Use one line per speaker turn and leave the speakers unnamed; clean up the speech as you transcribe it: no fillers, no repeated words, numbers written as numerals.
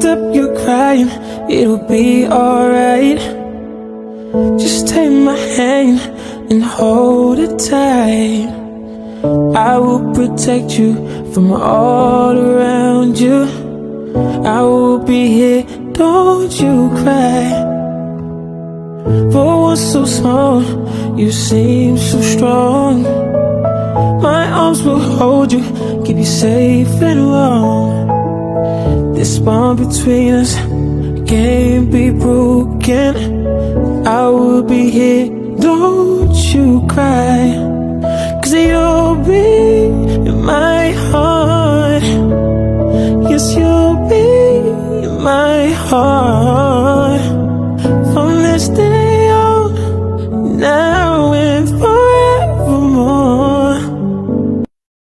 step you're crying, it'll be alright. Just take my hand and hold it tight. I will protect you from all around you. I will be here, don't you cry. For one so small, you seem so strong. My arms will hold you, keep you safe and warm. This bond between us can't be broken. I will be here, don't you cry. 'Cause you'll be in my heart. Yes, you'll be in my heart.